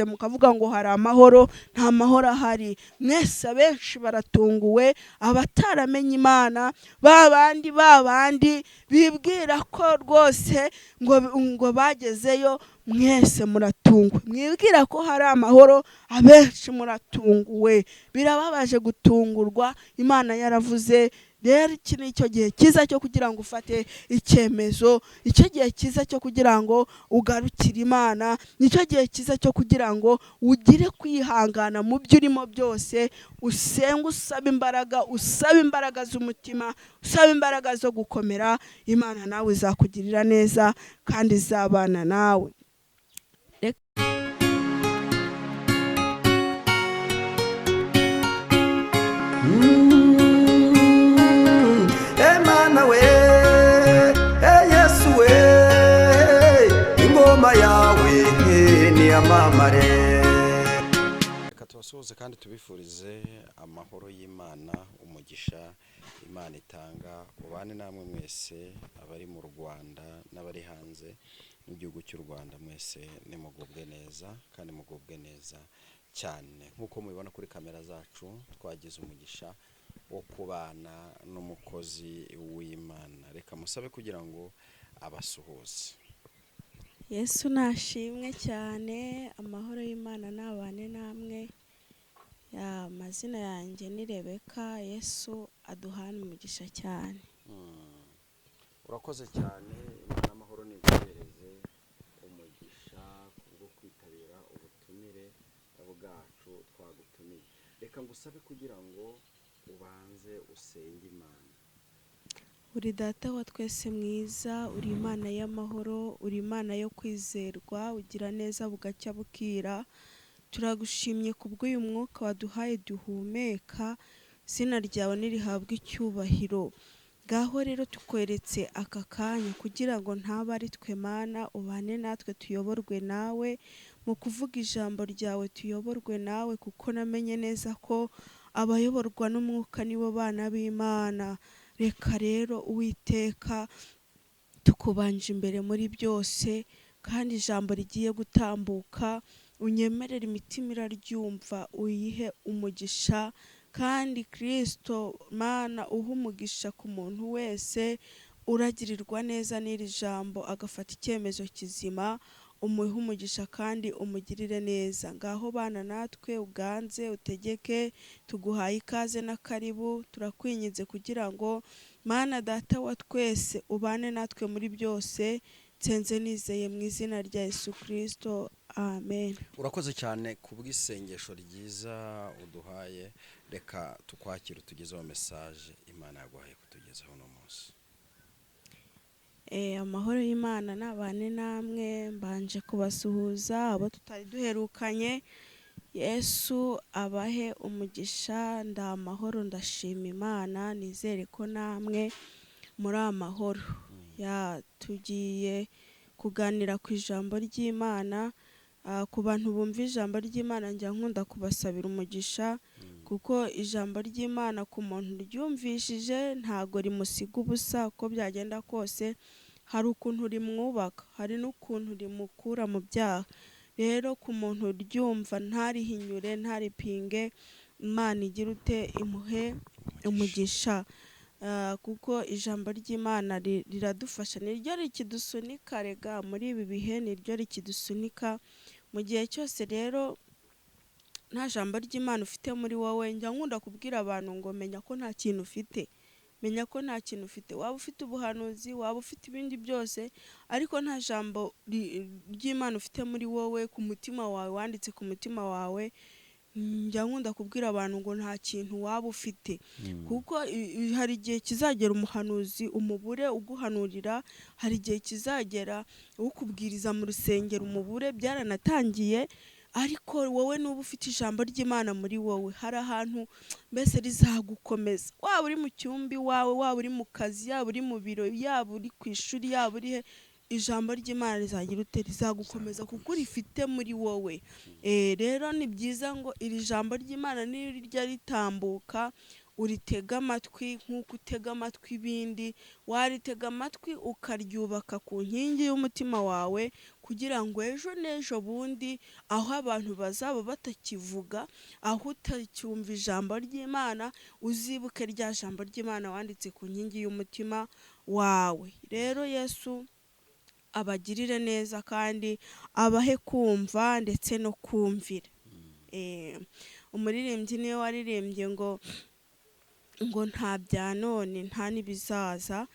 mukavuga ngo hari amahoro, nta mahoro ahari. Mwese abenshi baratunguwe, abataramenye Imana, babandi bibwira ko rwose ngo bagezeyo, mwese muratungwe. Mwibwira ko hari amahoro, abenshi muratunguwe. Birababaje gutungurwa, Imana yaravuze. Rero iki ni cyo gihe cyiza cyo kugira ngo ufate icyemezo, icyo gihe cyiza cyo kugira ngo ugarukire Imana, nicyo gihe cyiza cyo kugira ngo ugire kwihangana mu byo urimo byose, usenge usaba imbaraga z'umutima, usaba imbaraga zo gukomera. Imana nawe izakugirira neza kandi izabana nawe. Emana we, Yesu we, ingoma yawe niyamamare. Reka tubasuhuze kandi tubifurize amahoro y'Imana, umugisha Imana itanga ubane namwe mwese, abari mu Rwanda n'abari hanze n'igihugu cy'u Rwanda. Mwese nimugubwe neza kandi mugubwe neza cyane. Nk'uko mubibona kuri kamera zacu, twagize umugisha wo kubana n'umukozi w'Imana. Reka musabe kugira ngo abasuhuze. Yesu nashimwe cyane, amahoro y'Imana nabane namwe. Amazina yanjye ni Rebeka. Yesu aduhane umugisha cyane. Urakoze cyane. Imana amahoro niguhereze umugisha kubwo kwitabira ubutumire bwacu twagutumiye. Reka ngusabe kugira ngo ubanze usenge Imana. Uri data wa twese mwiza, uri Imana y'amahoro, uri Imana yo kwizerwa, ugira neza bugacya bukira. Turagushimye kubw'uyu mwuka waduhaye duhumeka, izina ryawe nirihabwe icyubahiro. Ngaho rero tukweretse aka kanya kugira ngo ntaba ari twe Mana, ubane natwe tuyoborwe nawe, mu kuvuga ijambo ryawe tuyoborwe nawe, kuko namenye neza ko abayoborwa n'umwuka nibo bana b'Imana. Reka rero Uwiteka tukubanje imbere muri byose, kandi ijambo rigiye gutambuka unyemerere imitima iraryumva, uyihe umugisha. Kandi Kristo Mana uha umugisha ku muntu wese uragirirwa neza n'iri jambo, agafata icyemezo kizima, umuhe umugisha kandi umugirire neza. Ngaho bana natwe, uganze utegeke, tuguhaye ikaze na karibu. Turakwinginze kugira ngo Mana data wa twese ubane natwe muri byose, nsenze nizeye mu izina rya Yesu Kristo, amen. Urakoze cyane kubw'isengesho ryiza uduhaye. Reka tukwakire utugezeho message Imana yaguhaye kutugezaho no munsi. Amahoro y'Imana nabane namwe. Mbanje kubasuhuza abo tutari duherukanye. Yesu abahe umugisha. Ndamahoro, ndashima Imana, nizere ko namwe muri amahoro. Tugiye kuganira ku ijambo ry'Imana. Ku bantu bumva ijambo ry'Imana njya nkunda kubasabira umugisha, kuko ijambo ry'Imana ku muntu ryumvishije ntago rimusiga ubusa. Uko byagenda kose hari ukuntu rimwubaka, hari n'ukuntu rimukura mu byaha. Rero ku muntu ryumva ntarihinyure, ntaripinge, Imana igira ute imuhe umugisha. Kuko ijambo ry'Imana riradufasha, niryo rikidusunika. Rega muri ibi bihe niryo rikidusunika mu gihe cyose. Rero nta jambo ry'Imana ufite muri wowe, njya nkunda kubwira abantu ngo menya ko nta kintu ufite. Menya ko nta kintu ufite. Waba ufite ubuhanuzi, waba ufite ibindi byose, ariko nta jambo ry'Imana ufite muri wowe, ku mutima wawe, wanditse ku mutima wawe, njya nkunda kubwira abantu ngo nta kintu waba ufite. Kuko hari igihe kizagera umuhanuzi umubure uguhanurira, hari igihe kizagera ukubwiriza mu rusengero umubure, byaranatangiye. Ariko wowe nuba ufite ijambo ry'Imana muri wowe, hari ahantu mbese rizagukomeza. Waba uri mu cyumba iwawe, waba uri mu kazi, yaba uri mu biro, yaba uri ku ishuri, yaba uri he, ijambo ry'Imana rizagira ute rizagukomeza, kuko rifite muri wowe. Rero ni byiza ngo iri jambo ry'Imana nirijya ritambuka uritega amatwi nk'uko utega amatwi ibindi, waritega amatwi ukaryubaka ku nkingi y'umutima wawe kugira ngo ejo n'ejo bundi aho abantu bazaba batakivuga, aho utacyumva ijambo ry'Imana, uzibuke rya jambo ry'Imana wanditse ku nkingi y'umutima wawe. Rero Yesu abagirire neza kandi abahe kumva ndetse no kumvira. Umuririmbyi niwe waririmbye ngo nta bya none nta n'ibizaza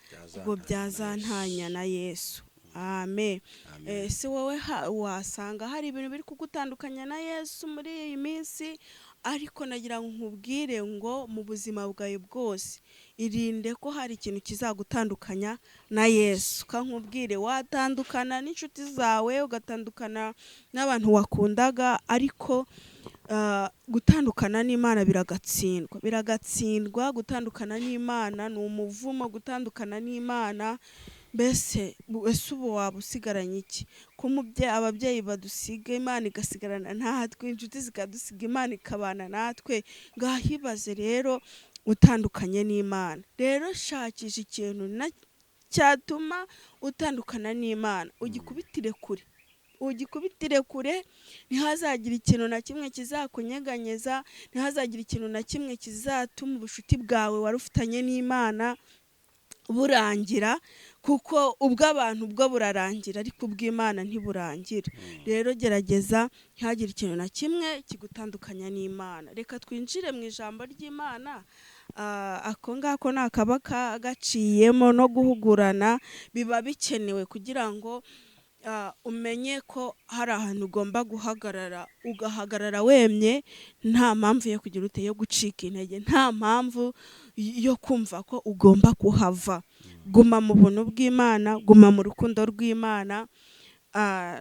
ngo byazantanya na Yesu. Amen. Si wowe wasanga hari ibintu biri kugutandukanya na Yesu muri iyi minsi, ariko nagira ngo nkubwire ngo mu buzima bwawe bwose irinde ko hari ikintu kizagutandukanya na Yesu. Kankubwire, watandukana n'inshuti zawe, ugatandukana n'abantu wakundaga, ariko gutandukana n'Imana biragatsindwa. Gutandukana n'Imana ni umuvumo. Gutandukana n'Imana mbese ubu waba usigaranye iki? Ko ababyeyi badusiga, Imana igasigarana natwe, inshuti zikadusiga, Imana ikabana natwe. Ngahibaze rero utandukanye n'Imana. Rero shakisha ikintu cyatuma utandukana n'Imana, ugikubitire kure, ntihazagira ikintu na kimwe kizakunyeganyeza, ntihazagira ikintu na kimwe kizatuma ubucuti bwawe wari ufitanye n'Imana burangira, kuko ubw'abantu bwo burarangira ariko ubw'Imana ntiburangira. Rero gerageza ntihagire ikintu na kimwe kigutandukanya n'Imana. Reka twinjire mu ijambo ry'Imana. Ako ngako ni akaba gaciyemo no guhugurana, biba bikenewe kugira ngo umenye ko hari ahantu ugomba guhagarara, ugahagarara wemye, nta mpamvu yo kugira yo gucika intege, nta mpamvu yo kumva ko ugomba kuhava. Guma mu buntu bw'Imana, guma mu rukundo rw'Imana.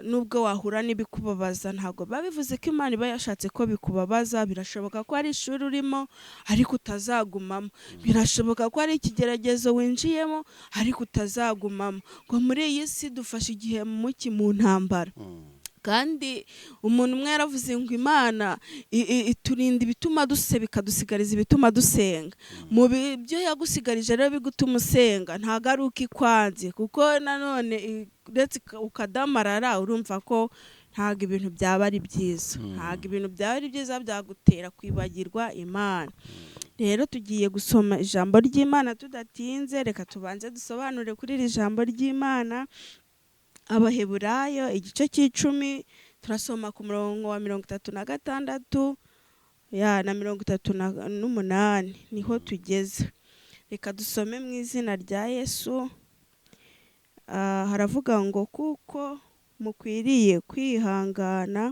Nubwo wahura n'ibikubabaza, ntabwo babivuze ko Imana iba yashatse ko bikubabaza. Birashoboka ko ari ishuri urimo ariko utazagumamo, birashoboka ko ari ikigeragezo winjiyemo ariko utazagumamo. Ngo muri iyi si dufashe igihe mu ntambara, kandi umuntu umwe yaravuze ngo Imana iturinda ibituma duseba, ikadusigariza ibituma dusenga. Mu byo yagusigarije rero bigutuma usenga, ntago ari uko ikwanze, kuko nanone uretse ukadamarara, urumva ko ntago ibintu byaba ari byiza. Ntago ibintu byaba ari byiza, byagutera kwibagirwa Imana. Rero tugiye gusoma ijambo ry'Imana tudatinze. Reka tubanze dusobanure kuri iri jambo ry'Imana. Abaheburayo igice cy'icumi, turasoma ku murongo wa 36 na 38 niho tugeze. Reka dusome mu izina rya Yesu. Haravuga ngo kuko mukwiriye kwihangana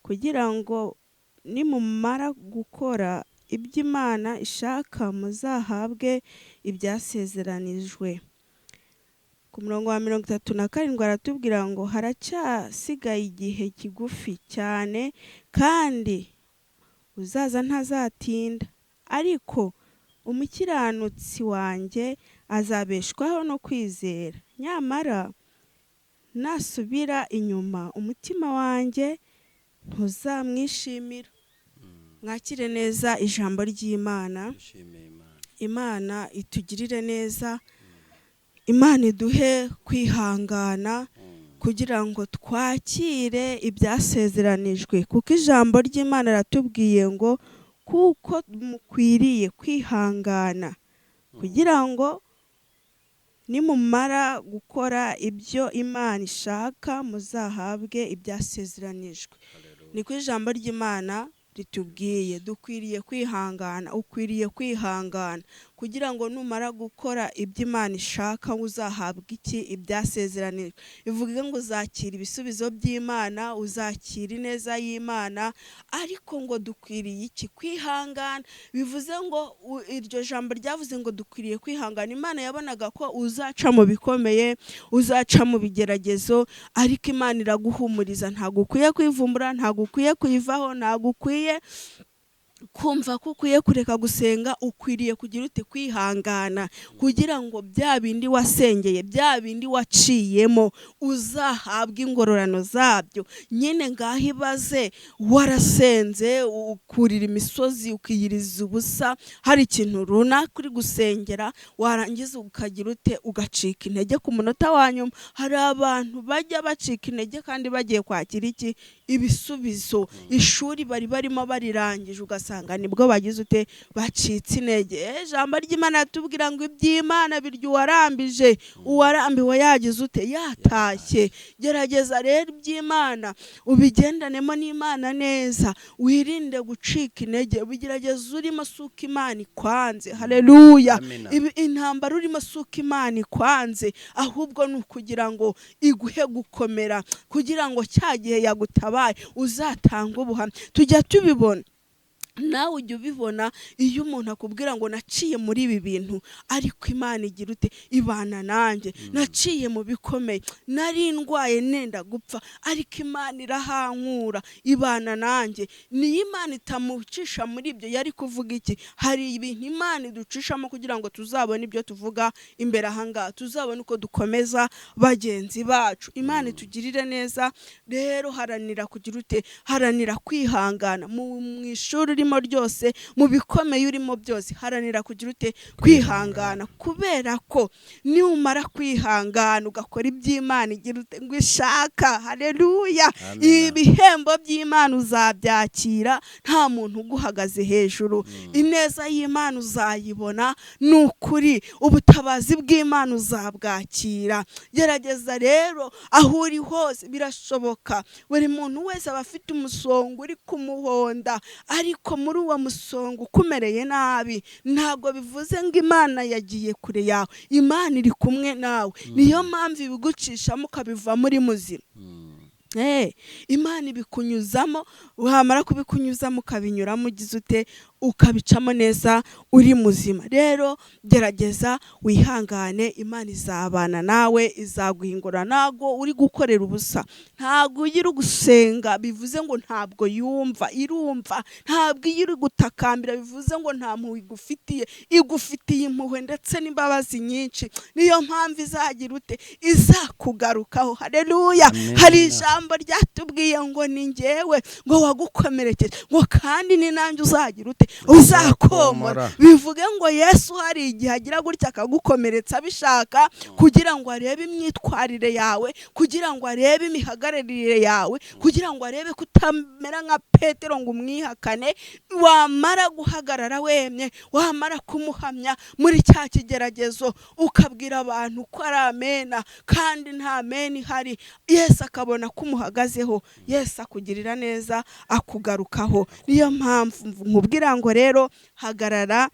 kugira ngo nimumara gukora ibyo Imana ishaka muzahabwe ibyasezeranijwe. Ku murongo wa 37 aratubwira ngo haracyasigaye igihe kigufi cyane kandi uzaza ntazatinda, ariko umukiranutsi wanjye azabeshwaho no kwizera. Nyamara nasubira inyuma, umutima wanjye ntuzamwishimira. Mwakire neza ijambo ry'Imana. Imana itugirire neza, Imana iduhe kwihangana kugira ngo twakire ibyasezeranijwe, kuko ijambo ry'Imana ratubwiye ngo kuko mukwiriye kwihangana kugira ngo nimumara gukora ibyo Imana ishaka muzahabwe ibyasezeranijwe. Niko ijambo ry'Imana ritubwiye. Dukwiriye kwihangana, ukwiriye kwihangana kugira ngo numara gukora ibyo Imana ishaka uzahabwa iki? Ibyasezeranijwe. Bivuga ngo uzakira ibisubizo by'Imana, uzakira ineza y'Imana, ariko ngo dukwiriye iki? Kwihangana. Bivuze ngo iryo jambo ryavuze ngo dukwiriye kwihangana. Imana yabonaga ko uzaca mu bikomeye, uzaca mu bigeragezo, ariko Imana iraguhumuriza. Ntabwo ukwiye kwivumbura, ntabwo ukwiye kuyivaho, ntabwo ukwiye kumva ko ukwiye kureka gusenga, ukwiriye kugira ute kwihangana, kugira ngo bya bindi wasengeye, bya bindi waciyemo uzahabwe ingororano zabyo. Nyine ngaho ibaze warasenze ukurira imisozi ukiyiriza ubusa, hari ikintu runaka uri gusengera, warangiza ukagira ute ugacika intege ku munota wa nyuma. Hari abantu bajya bacika intege kandi bagiye kwakira iki ibisubizo, ishuri bari barimo barirangije ugasanga nibwo bagize ute bacitse intege. Ijambo ry'Imana yatubwira ngo iby'Imana birya uwarambije, uwarambiwe yagize ute yatashye. Gerageza rero iby'Imana ubigendanemo n'Imana neza, wirinde gucika intege. Ubigerageza urimo suka Imana ikwanze, haleluya. Intambara urimo suka Imana ikwanze, ahubwo ni ukugira ngo iguhe gukomera, kugira ngo cya gihe yagutabaye uzatanga ubuhamya. Tujya tubibona, nawe ujya ubibona, iyo umuntu akubwira ngo naciye muri ibi bintu ariko Imana igira ute ibana nanjye, naciye mu bikomeye, nari ndwaye nenda gupfa ariko Imana irahankura ibana nanjye. Ni Imana itamucisha muri ibyo yari kuvuga iki? Hari ibintu Imana iducishamo kugira ngo tuzabone ibyo tuvuga imbere ahangaha, tuzabone uko dukomeza bagenzi bacu. Imana itugirire neza rero. Haranira kugira ute, haranira kwihangana mu ishuri urimo ryose, mu bikomeye urimo byose, haranira kugira ute kwihangana, kubera ko numara kwihangana ugakora iby'Imana igira ute ngo ishaka, haleluya, ibihembo by'Imana uzabyakira, nta muntu uguhagaze hejuru. Ineza y'Imana uzayibona, n'ukuri ubutabazi bw'Imana uzabwakira. Gerageza rero aho uri hose, birashoboka buri muntu wese aba afite umusongo uri kumuhonda, ariko muri uwo musongo ukumereye nabi, ntabwo bivuze ngo Imana yagiye kure yawe. Imana iri kumwe nawe, niyo mpamvu ibigucishamo ukabiva muri muzima. Imana ibikunyuzamo, wamara kubikunyuzamo ukabinyuramo ugize ute ukabicamo neza uri muzima. Rero gerageza wihangane, Imana izabana nawe, izaguhingura. Ntago uri gukorera ubusa, ntago ugira gusenga bivuze ngo ntabwo yumva, irumva. Ntabwo iyo uri gutakambira bivuze ngo nta mpuhwe igufitiye, igufitiye impuhwe ndetse n'imbabazi nyinshi. Niyo mpamvu izagira ute izakugarukaho, haleluya. Hari ijambo ryatubwiye ngo ni njyewe ngo wagukomerekeje, ngo kandi ni nanjye uzagira ute uzakomora. Bivuge ngo Yesu hari igihe agira gutya akagukomeretsa bishaka, kugira ngo arebe imyitwarire yawe, kugira ngo arebe imihagararire yawe, kugira ngo arebe kutamera nka Petero ngo umwihakane. Wamara guhagarara wemye, wamara kumuhamya muri cya kigeragezo, ukabwira abantu ko ari amena kandi nta amena ihari, Yesu akabona kumuhagazeho, Yesu akugirira neza, akugarukaho. Niyo mpamvu nkubwira ngo rero hagarara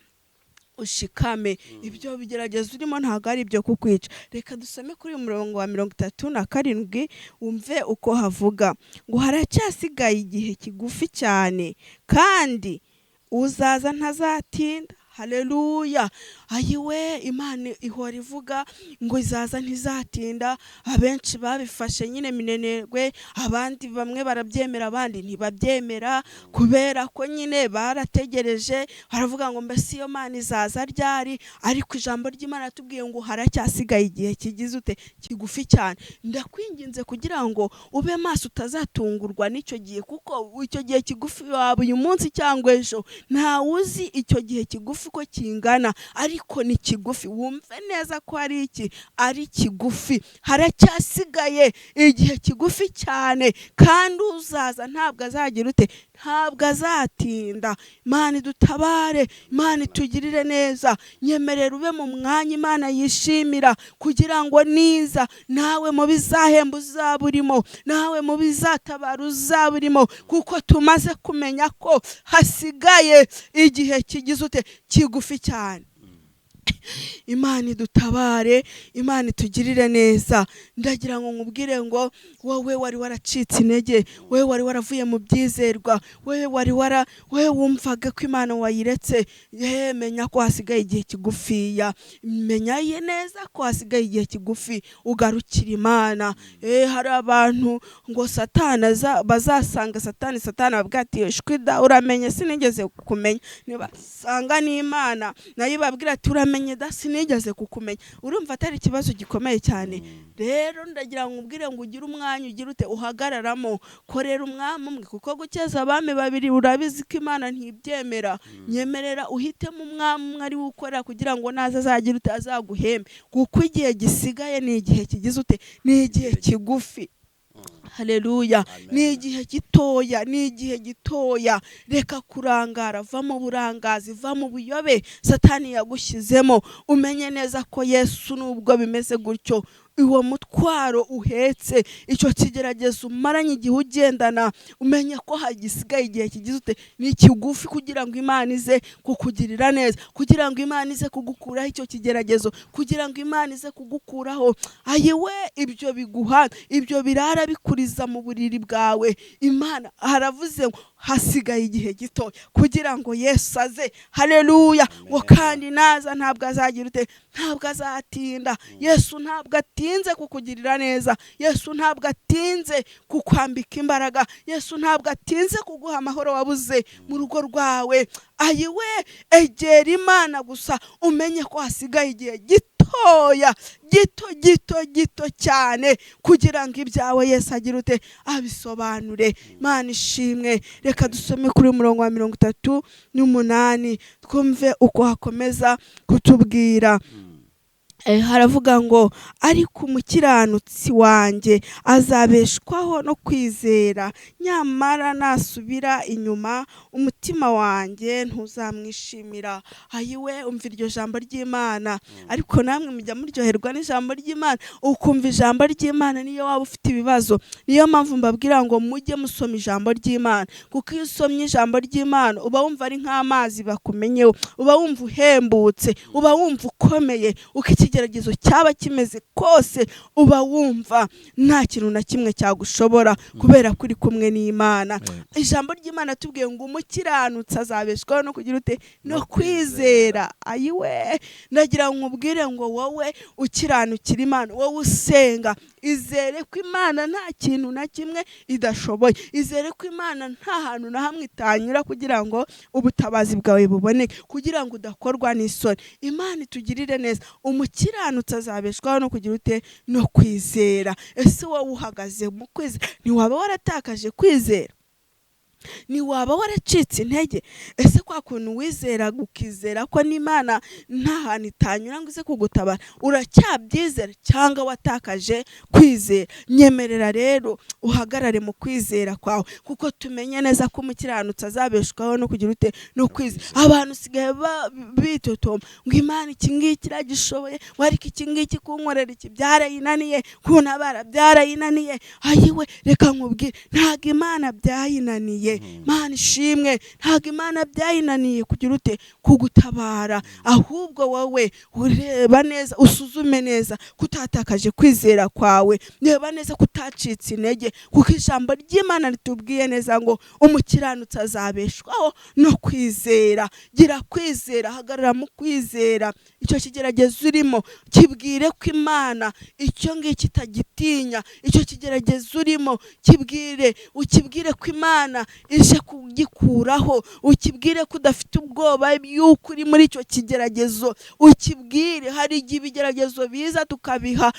ushikame. Ibyo bigerageza urimo ntabwo ari ibyo kukwica. Reka dusome kuri umurongo wa 37 wumve uko havuga ngo haracyasigaye igihe kigufi cyane kandi uzaza ntazatinda. Haleluya. Ayiwe, Imana ihora ivuga ngo izaza ntizatinda. Abenshi babifashe nyine minenerwe, abandi bamwe barabyemera abandi ntibabyemera, kubera ko nyine barategereje, baravuga ngo mbese iyo Mana izaza ryari? Ariko ijambo ry'Imana atubwiye ngo haracyasigaye igihe kigize ute kigufi cyane. Ndakwinginze kugira ngo ube maso utazatungurwa n'icyo gihe, kuko icyo gihe kigufi waba uyu munsi cyangwa ejo, nta uzi icyo gihe kigufi ko kingana, ariko ni kigufi. Wumve neza ko ari iki, ari kigufi. Haracyasigaye igihe kigufi cyane kandi uzaza ntabwo azagira ute, ntabwo azatinda. Imana idutabare, Imana itugirire neza. Nyemerera ube mu mwanya Imana yishimira, kugira ngo niza nawe mu bizahemba uzaba urimo, nawe mu bizatabara uzaba urimo, kuko tumaze kumenya ko hasigaye igihe kigize ute kigufi cyane. Imana idutabare, Imana itugirire neza. Ndagira ngo nkubwire ngo wowe wari waracitse intege, wowe wari waravuye mu byizerwa, wowe wumvaga ko Imana wayiretse, menya ko hasigaye igihe kigufiya, menya neza ko hasigaye igihe kigufi ugarukira Imana. Hari abantu ngo bazasanga Satani babwira ati shwida uramenye sinigeze kukumenya, nibasanga n'Imana nayo babwira ati uramenye da sinigeze kukumenya. Urumva atari ikibazo gikomeye cyane. Rero ndagira ngo nkubwire ngo ugire umwanya, ugire ute uhagararamo, korera umwami umwe, kuko gukeza abami babiri urabizi ko Imana ntibyemera. Nyemerera uhitemo umwami umwe ari ukorera, kugira ngo naza azagira ute azaguhembe, kuko igihe gisigaye ni igihe kigize ute, ni igihe kigufi. Haleluya. Ni igihe gitoya, ni igihe gitoya. Reka kurangara, va mu burangazi, va mu buyobe Satani yagushyizemo. Umenye neza ko Yesu nubwo bimeze gutyo, uwo mutwaro uhetse, icyo kigeragezo umaranye igihe ugendana, umenye ko hagisigaye igihe kigize ute, ni kigufi, kugira ngo Imana ize kukugirira neza, kugira ngo Imana ize kugukuraho icyo kigeragezo, kugira ngo Imana ize kugukuraho ayiwe ibyo biguha, ibyo birara bikuriza mu buriri bwawe. Imana haravuze ngo hasigaye igihe gito kugira ngo Yesu aze. Haleluya. Ngo kandi naza ntabwo azagira ute, ntabwo azatinda. Yesu ntabwo atinze kukugirira neza, Yesu ntabwo atinze kukwambika imbaraga, Yesu ntabwo atinze kuguha amahoro wabuze mu rugo rwawe. Ayiwe egera Imana gusa, umenye ko hasigaye igihe gitoya, gito cyane, kugira ngo ibyawe Yesu agira ute abisobanure. Imana ishimwe. Reka dusome kuri murongo wa 38 twumve uko hakomeza kutubwira. Haravuga ngo ariko umukiranutsi wanjye azabeshwaho no kwizera, nyamara nasubira inyuma umutima wanjye ntuzamwishimira. Ayiwe umva iryo jambo ry'Imana. Ariko namwe mujya muryoherwa n'ijambo ry'Imana, ukumva ijambo ry'Imana niyo waba ufite ibibazo. Niyo mpamvu mbabwira ngo mujye musoma ijambo ry'Imana, kuko iyo usomye ijambo ry'Imana uba wumva ari nk'amazi bakumenyeho, uba wumva uhembutse, uba wumva ukomeye. Ikigeragezo cyaba kimeze kose uba wumva nta kintu na kimwe cyagushobora, kubera kuri kumwe n'Imana. Ijambo ry'Imana tubwiye ngo umukiranutsi azabeshwaho no kugira ute, no kwizera. Ayiwe ndagira ngo nkubwire ngo wowe ukiranukira Imana, wowe usenga, izere ko Imana nta kintu na kimwe idashoboye, izere ko Imana nta hantu na hamwe itanyura kugira ngo ubutabazi bwawe buboneke, kugira ngo udakorwa n'isoni. Imana itugirire neza. Umukiranutsi azabeshwaho no kugira ute, no kwizera. Ese wowe uhagaze mu kwizera? Ntiwaba waratakaje kwizera? Niwaba waracitse intege? Ese kwa kuntu wizera gukizera ko n'Imana nta hantu itanyura ngo ize kugutabara, uracyabyizera cyangwa watakaje kwizera? Nyemerera rero uhagarare mu kwizera kwawe, kuko tumenye neza ko umukiranutsi azabeshwaho no kugira ute, no kwizera. Abantu sigaye bitotoma ngo Imana iki ngiki iragishoboye, wariko iki ngiki kunkorera iki byarayinaniye, kuntabara byarayinaniye. Ayiwe reka nkubwire, ntago Imana byayinaniye. Imana ishimwe. Ntago Imana byayinaniye kugira ute, kugutabara. Ahubwo wowe ureba neza, usuzume neza kutatakaje kwizera kwawe, reba neza kutacitse intege, kuko ijambo ry'Imana ritubwiye neza ngo umukiranutsi azabeshwaho no kwizera. Gira kwizera, hagarara mu kwizera. Icyo kigeragezo urimo kibwire ko Imana icyo ngiki itagitinya. Icyo kigeragezo urimo ukibwire ko Imana ije kugikuraho. Ukibwire ko udafite ubwoba yuko uri muri icyo kigeragezo. Ukibwire hari igihe ibigeragezo biza tukabiha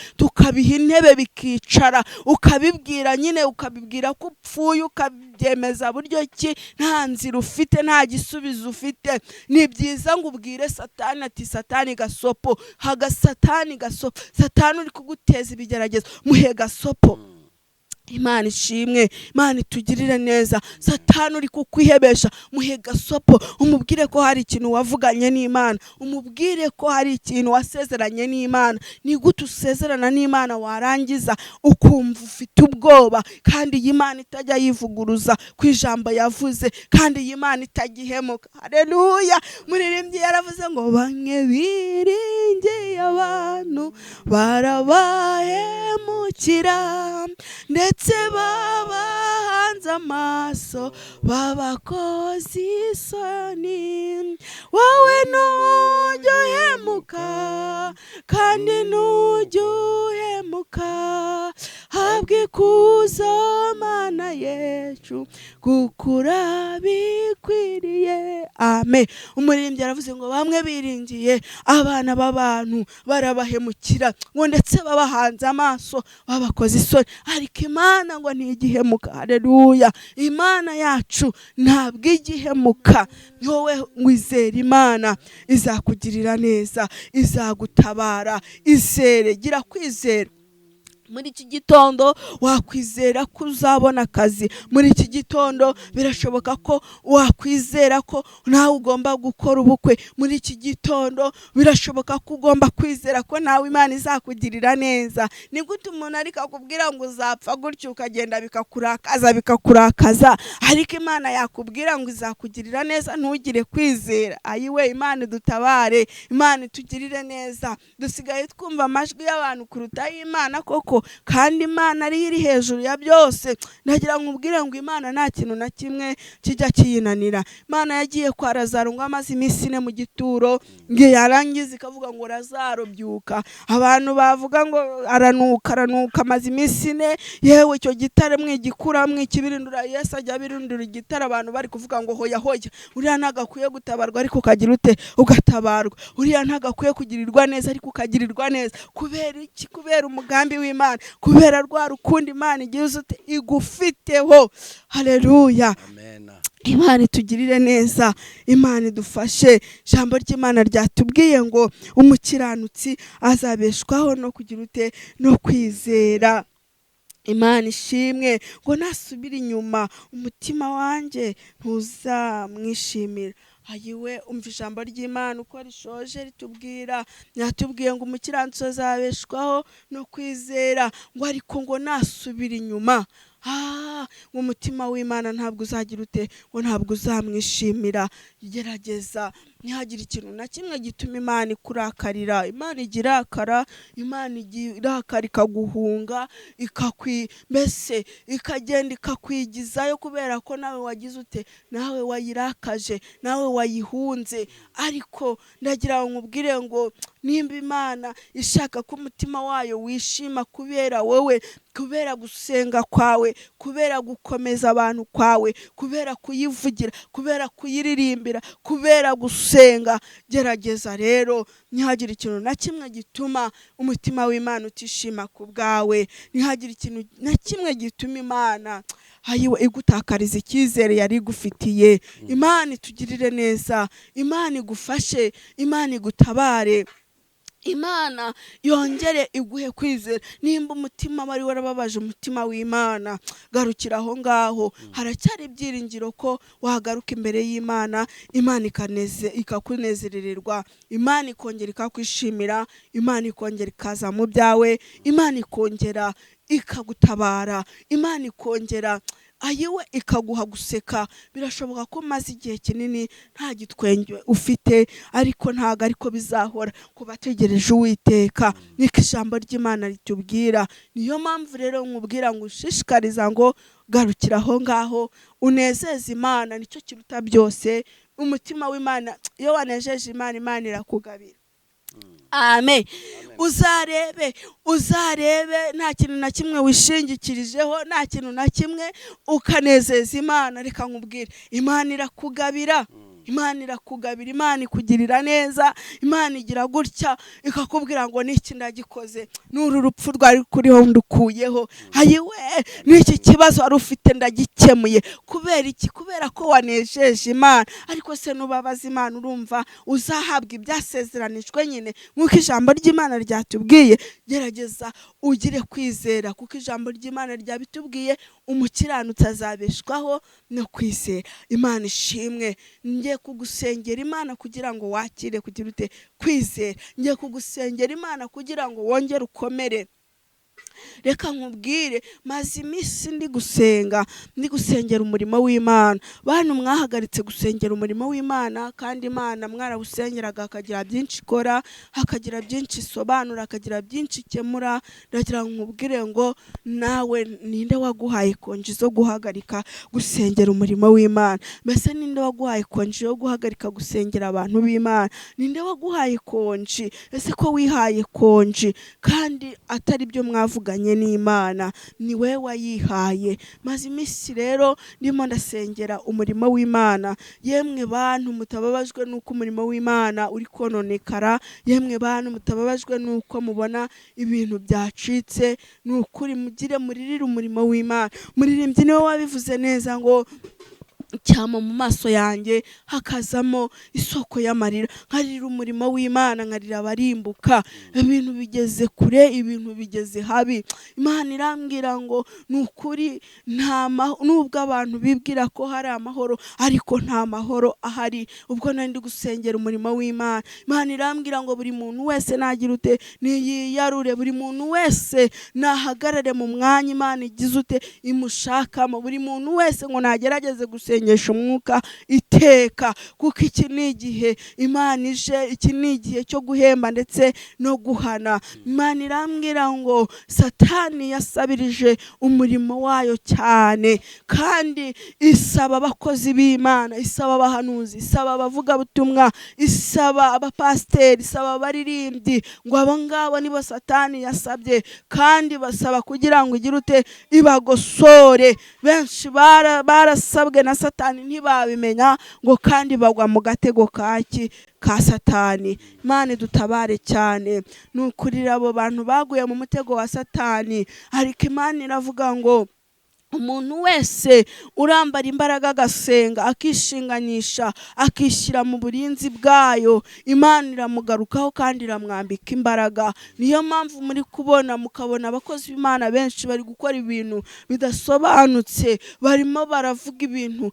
intebe bikicara, ukabibwira nyine, ukabibwira ko upfuye, ukabyemeza buryo ki nta nzira ufite, nta gisubizo ufite. Ni byiza ngo ubwire Satani ati Satani gasopo, haga Satani gasopo. Satani uri kuguteza ibigeragezo, muhe gasopo. Imana ishimwe, Imana itugirire neza. Satani uri kukwihebesha, muhe gasopo, umubwire ko hari ikintu wavuganye n'Imana, umubwire ko hari ikintu wasezeranye n'Imana. Ni gute usezerana n'Imana warangiza ukumva ufite ubwoba, kandi iyi Imana itajya yivuguruza ku ijambo yavuze, kandi iyi Imana itagihemuka. Haleluya. Muririmbyi yaravuze ngo bamwe biringiye abantu barabahemukira, ndetse babahanze amaso babakoze isoni. Wowe ntujya uhemuka, kandi ntujya uhemuka, habwa ikuzo Mana yecu kuko urabikwiriye. Amen. Umuririmbyi yaravuze ngo bamwe biringiye abana b'abantu barabahemukira, ngo ndetse babahanze amaso babakoze isoni, ariko Imana ngo ntigihemuka. Haleluya. Imana yacu ntabwo igihemuka. Wowe wizera Imana, izakugirira neza, izagutabara. Izere, gira kwizera. Muri iki gitondo wakwizera ko uzabona akazi. Muri iki gitondo birashoboka ko wakwizera ko nawe ugomba gukora ubukwe. Muri iki gitondo birashoboka ko ugomba kwizera ko nawe Imana izakugirira neza. Ni gute umuntu ariko akubwira ngo uzapfa gutyo ukagenda bikakurakaza, ariko Imana yakubwira ngo izakugirira neza ntugire kwizera. Ayiwe, Imana dutabare, Imana itugirire neza. Dusigaye twumva amajwi y'abantu kuruta y'Imana koko, kandi Imana ari iri hejuru ya byose. Ndagira ngo ubwire ngo Imana nta kintu na kimwe kijya kiyinanira. Imana yagiye kwa Lazaro ngo amaze iminsi 4 mu gituro, ngo yarangiza ikavuga ngo Lazaro byuka. Abantu bavuga ngo aranuka amaze iminsi 4, yewe icyo gitare mwigikuramwe ikibirindura. Yesu ajya birindura igitare, abantu bari kuvuga ngo hoya hoya, uriya ntagakwiye gutabarwa ariko ukagira ute ugatabarwa, uriya ntagakwiye kugirirwa neza ariko ukagirirwa neza. Kubera iki? Kubera umugambi w'Imana, kubera rwa rukundo Imana igize ute igufiteho. Haleluya. Amen. Imana itugirire neza, Imana idufashe. Ijambo ry'Imana ryatubwiye ngo umukiranutsi azabeshwaho no kugira ute no kwizera. Imana ishimwe, ngo nasubira inyuma umutima wanjye ntuzamwishimira. Ayiwe, umva ijambo ry'Imana uko rishoje ritubwira. Yatubwiye ngo umukiranutsi azabeshwaho no kwizera, ngo ariko ngo nasubira inyuma umutima w'Imana ntabwo uzagira ute, ngo ntabwo uzamwishimira. Gerageza ntihagire ikintu na kimwe gituma Imana ikurakarira. Imana igirakara, Imana igirakara ikaguhunga, mbese ikagenda ikakwigizayo kubera ko nawe wagize ute, nawe wayirakaje, nawe wayihunze. Ariko ndagira ngo nkubwire ngo nimba Imana ishaka ko umutima wayo wishima kubera wowe, kubera gusenga kwawe, kubera gukomeza abantu kwawe, kubera kuyivugira, kubera kuyiririmbira, kubera gusenga, gerageza rero ntihagire ikintu na kimwe gituma umutima w'Imana utishima ku bwawe. Ntihagire ikintu na kimwe gituma Imana ayiwe igutakariza icyizere yari igufitiye. Imana itugirire neza, Imana igufashe, Imana igutabare, Imana yongere iguhe kwizera. Nimba umutima wari warababaje umutima w'Imana, garukira aho ngaho. Haracyari ibyiringiro ko wagaruka imbere y'Imana, Imana ikakunezerererwa, Imana ikongera ikakwishimira, Imana ikongera ikaza mu byawe, Imana ikongera ikagutabara, Imana ikongera ayiwe ikaguha guseka. Birashoboka ko maze igihe kinini nta gitwenge ufite, ariko ntago ariko bizahora ku bategereje Uwiteka. Niko ijambo ry'Imana ritubwira. Niyo mpamvu rero nkubwira ngo ushishikariza ngo garukira aho ngaho, unezeze Imana, nicyo kiruta byose. Umutima w'Imana iyo wanejeje Imana, Imana irakugabira. Amen. Uzarebe nta kintu na kimwe wishingikirijeho, nta kintu na kimwe ukanezeza Imana. Reka nkubwire, Imana irakugabira. Imana irakugabira, Imana ikugirira neza, Imana igira gutya ikakubwira ngo niki ndagikoze, n'uru rupfu rwari kuriho ndukuyeho, ayiwe n'iki kibazo wari ufite ndagikemuye. Kubera iki? Kubera ko wanejeje Imana. Ariko se nubabaza Imana urumva uzahabwa ibyasezeranijwe nyine nk'uko ijambo ry'Imana ryatubwiye. Gerageza ugire kwizera, kuko ijambo ry'Imana ryabitubwiye, umukiranutsi azabeshwaho no kwizera. Imana ishimwe. Ngiye kugusengera Imana kugira ngo wakire kugira ute kwizera. Ngiye kugusengera Imana kugira ngo wongere ukomere. Reka nkubwire, maze iminsi ndi gusengera umurimo w'Imana. Bantu mwahagaritse gusengera umurimo w'Imana, kandi Imana mwarawusengeraga akagira byinshi ikora, hakagira byinshi isobanura, hakagira byinshi ikemura. Ndagira nkubwire ngo nawe ninde waguhaye konji zo guhagarika gusengera umurimo w'Imana? Mbese ninde waguhaye konji yo guhagarika gusengera abantu b'Imana? Ninde waguhaye konji? Ese ko wihaye konji kandi atari byo mwavuganye n'Imana, ni wewe wayihaye. Maze iminsi rero ndimo ndasengera umurimo w'Imana. Yemwe bantu mutababajwe nuko umurimo w'Imana uri kononekara, yemwe bantu mutababajwe nuko mubona ibintu byacitse, nukuri mugire muririre umurimo w'Imana. Muririmbyi niwe wabivuze neza ngo cyama mu maso yanjye hakazamo isoko y'amarira, nkarira umurimo w'Imana, nkarira abarimbuka. Ibintu bigeze kure, ibintu bigeze habi. Imana irambwira ngo nukuri nubwo abantu bibwira ko hari amahoro, ariko nta mahoro ahari. Ubwo nari ndi gusengera umurimo w'Imana, Imana irambwira ngo buri muntu wese nagira ute niyiyarure, buri muntu wese nahagarare mu mwanya Imana igize ute imushakamo, buri muntu wese ngo nagerageze gusengesha umwuka iteka, kuko iki ni igihe Imana ije, iki ni igihe cyo guhemba ndetse no guhana. Imana irambwira ngo Satani yasabirije umurimo wayo cyane, kandi isaba abakozi b'Imana, isaba abahanuzi, isaba abavugabutumwa, isaba abapasiteri, isaba abaririmbyi, ngo abo ngabo nibo Satani yasabye, kandi basaba kugira ngo igire ute ibagosore. Benshi barasabwe na Satani ntibabimenya, ngo kandi bagwa mu gatego ka Satani. Imana dutabare cyane. Nukurira abo bantu baguye mu mutego wa Satani. Ariko Imana iravuga ngo umuntu wese urambara imbaraga agasenga, akishinganisha, akishyira mu burinzi bwayo, Imana iramugarukaho kandi iramwambika imbaraga. Niyo mpamvu muri mukabona abakozi b'Imana benshi bari gukora ibintu bidasobanutse, barimo baravuga ibintu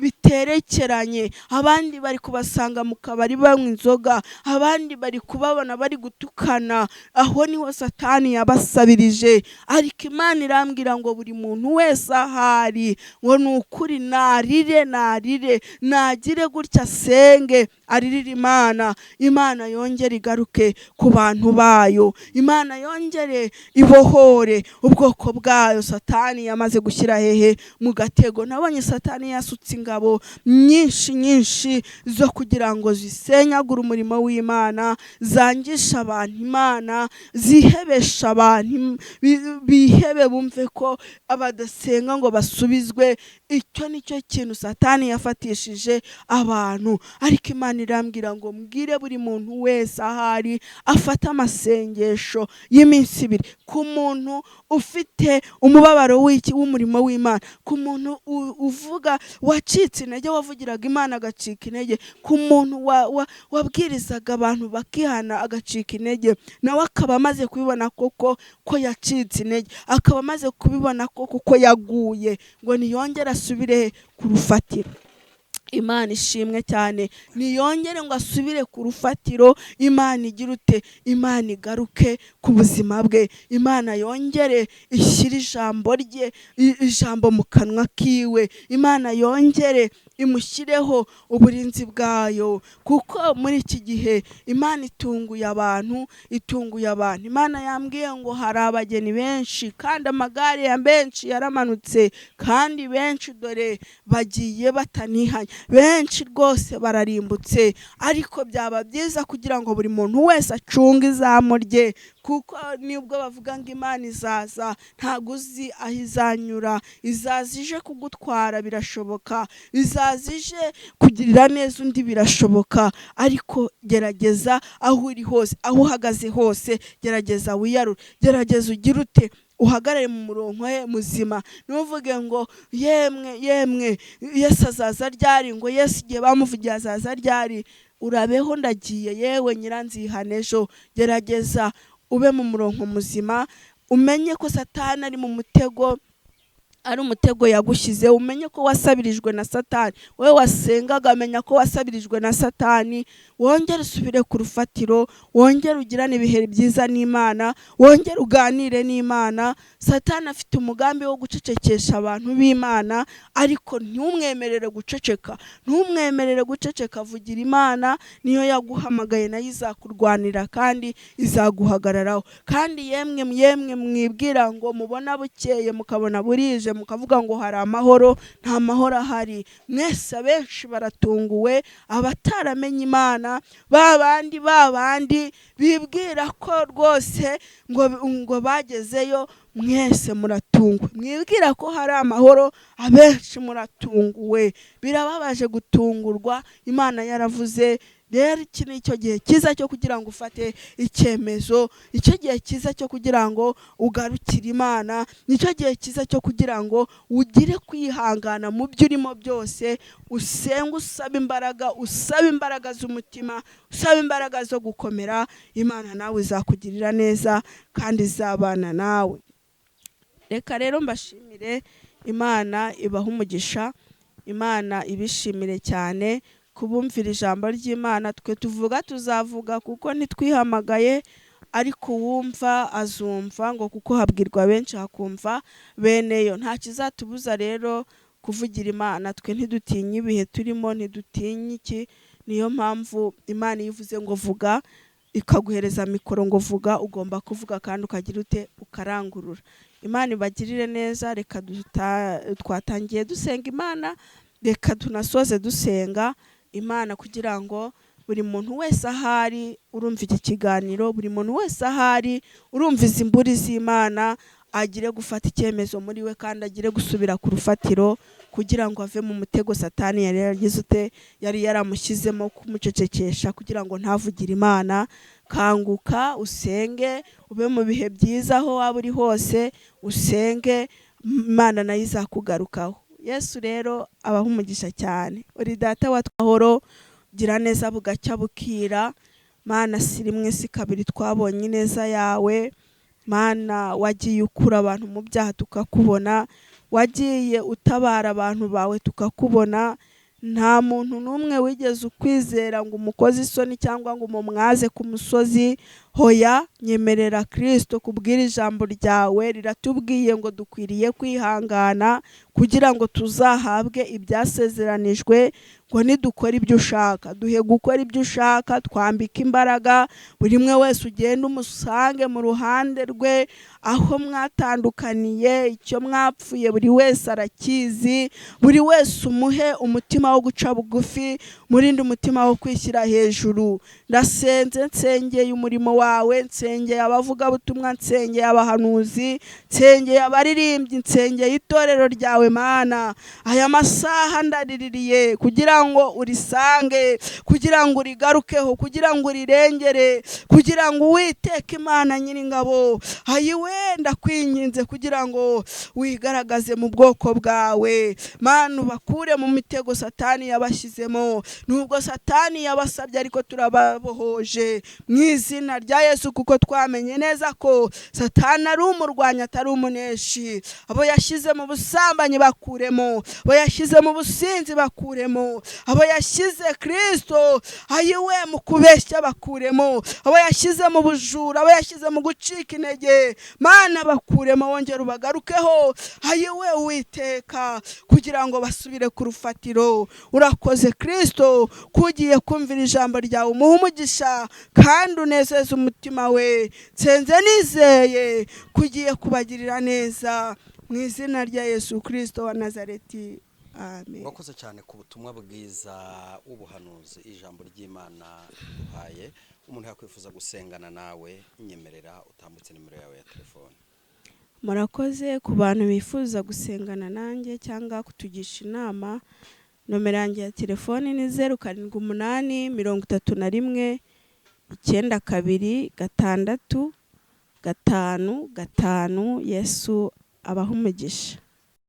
biterekeranye. Abandi bari kubasanga mu kabari banywa inzoga, abandi bari kubabona bari gutukana. Aho niho Satani yabasabirije. Ariko Imana irambwira ngo buri muntu wese ahari ngo nukuri narire, nagire gutya asenge, aririre Imana. Imana yongere igaruke ku bantu bayo, Imana yongere ibohore ubwoko bwayo. Satani yamaze gushyira hehe mu gatego. Nabonye Satani yasutse ingabo nyinshi zo kugira ngo zisenyagure umurimo w'Imana, zangisha abantu Imana, zihebesha abantu, bihebe bumve ko abadasenga ngo basubizwe. Icyo nicyo kintu Satani yafatishije abantu. Ariko Imana irambwira ngo mbwire buri muntu wese ahari afata amasengesho y'iminsi 2, ku muntu ufite umubabaro w'umurimo w'Imana, ku muntu uvuga wacitse intege, wavugiraga Imana agacika intege, ku muntu wabwirizaga abantu bakihana agacika intege, nawe akaba amaze kubibona koko ko yacitse intege, akaba amaze kubibona koko yaguye, ngo niyongere asubire ku rufatiro. Imana ishimwe cyane. Niyongere ngo asubire ku rufatiro. Imana igira ute Imana igaruke ku buzima bwe. Imana yongere ishyire ijambo mu kanwa kiwe. Imana yongere imushyireho uburinzi bwayo, kuko muri iki gihe Imana itunguye abantu. Imana yambwiye ngo hari abageni benshi, kandi amagare ya benshi yaramanutse, kandi benshi dore bagiye batanihanye, benshi rwose bararimbutse. Ariko byaba byiza kugira ngo buri muntu wese acunge izamu rye, kuko nibwo bavuga ngo Imana izaza ntago uzi aho izanyura. Izaza ije kugutwara birashoboka, izaza izaza ije kugirira neza undi birashoboka, ariko gerageza aho uri hose, aho uhagaze hose, gerageza wiyarure, gerageza ugire ute uhagarare mu murongo we muzima. Ntuvuge ngo yemwe Yesu azaza ryari, ngo Yesu igihe bamuvugiye azaza ryari. Urabeho ndagiye, yewe nyiranzihane ejo. Gerageza ube mu murongo muzima, umenye ko Satani ari mu mutego, ari umutego yagushyize. Umenye ko wasabirijwe na Satani. Wowe wasengaga, menya ko wasabirijwe na Satani. Wongere usubire ku rufatiro, wongere ugirane ibihe byiza n'Imana, wongere uganire n'Imana. Satani afite umugambi wo gucecekesha abantu b'Imana, ariko ntumwemerere guceceka, ntumwemerere guceceka. Vugira Imana, niyo yaguhamagaye nayo izakurwanira kandi izaguhagararaho. Kandi yemwe mwibwira ngo mubona bukeye mukabona burije, mukavuga ngo hari amahoro, nta mahoro ahari. Mwese abenshi baratunguwe, abataramenye Imana, babandi bibwira ko rwose ngo bagezeyo. Mwese muratungwe, mwibwira ko hari amahoro, abenshi muratunguwe. Birababaje gutungurwa. Imana yaravuze. Rero iki ni cyo gihe cyiza cyo kugira ngo ufate icyemezo, icyo gihe cyiza cyo kugira ngo ugarukire Imana, nicyo gihe cyiza cyo kugira ngo ugire kwihangana mu byo urimo byose. Usenga, usaba imbaraga z'umutima, usaba imbaraga zo gukomera. Imana nawe izakugirira neza kandi izabana nawe. Reka rero mbashimire, Imana ibaha umugisha, Imana ibishimire cyane kubumvira ijambo ry'Imana. Twe tuvuga tuzavuga kuko ntitwihamagaye, ariko uwumva azumva, ngo kuko habwirwa benshi hakumva beneyo. Nta kizatubuza rero kuvugira Imana. Twe ntidutinye ibihe turimo, ntidutinye iki. Niyo mpamvu Imana yivuze ngo vuga, ikaguhereza mikoro ngo vuga, ugomba kuvuga kandi ukagira ute ukarangurura. Imana ibagirire neza. Reka twatangiye dusenga Imana, reka tunasoze dusenga Imana kugira ngo buri muntu wese ahari urumva iki kiganiro, buri muntu wese ahari urumva izi mburi z'Imana, agire gufata icyemezo muri we kandi agire gusubira ku rufatiro, kugira ngo ave mu mutego Satani yari yaramushyizemo kumucecekesha kugira ngo ntavugire Imana. Kanguka usenge, ube mu bihe byiza aho waba uri hose, usenge, Imana nayo izakugarukaho. Yesu rero abaha umugisha cyane. Uri data wa twahoro, gira neza bugacya bukira. Mana si rimwe si kabiri twabonye ineza yawe. Mana wagiye ukura abantu mu byaha tukakubona, wagiye utabara abantu bawe tukakubona. Nta muntu n'umwe wigeze ukwizera ngo umukoze isoni cyangwa ngo umumwaze ku musozi. Hoya, nyemerera Kristo kubwira ijambo ryawe riratubwiye ngo dukwiriye kwihangana kugira ngo tuzahabwe ibyasezeranijwe. Ngo nidukora ibyo ushaka, duhe gukora ibyo ushaka, twambike imbaraga. Buri umwe wese ugenda umusange mu ruhande rwe, aho mwatandukaniye, icyo mwapfuye buri wese arakizi. Buri wese umuhe umutima wo guca bugufi, murinde umutima wo kwishyira hejuru. Ndasenze, nsengeye umurimo wawe, nsengeye abavugabutumwa, nsengeye abahanuzi, nsengeye abaririmbyi, nsengeye itorero ryawe Mana. Aya masaha ndariririye kugira ngo urisange, kugira ngo urigarukeho, kugira ngo urirengere, kugira ngo Uwiteka Imana Nyiringabo, ayiwe ndakwinginze kugira ngo wigaragaze mu bwoko bwawe. Mana ubakure mu mitego Satani yabashyizemo. Nubwo Satani yabasabye, ariko turababohoje mu izina rya Yesu, kuko twamenye neza ko Satani ari umurwanya atari umuneshi. Abo yashyize mu busambanyi bakuremo, abo yashyize mu businzi bakuremo, abo yashyize Kristo ayiwe mu kubeshya bakuremo, abo yashyize mu bujura, abo yashyize mu gucika intege, Mana bakuremo, wongera ubagarukeho ayiwe Uwiteka, kugira ngo basubire ku rufatiro. Urakoze Kristo kugiye kumvira ijambo ryawe, umuhe umugisha kandi unezeze umutima we. Nsenze nizeye kugiye kubagirira neza mu izina rya Yesu Kristo wa Nazareti. Amen. Urakoze cyane ku butumwa bwiza w'ubuhanuzi, ijambo ry'Imana duhaye. Umuntu yakwifuza gusengana nawe, nyemerera utambutse nimero yawe ya telefone. Murakoze ku bantu bifuza gusengana nanjye cyangwa kutugisha inama, nomero yanjye ya telefoni ni 0783 92 555. Yesu abaha umugisha.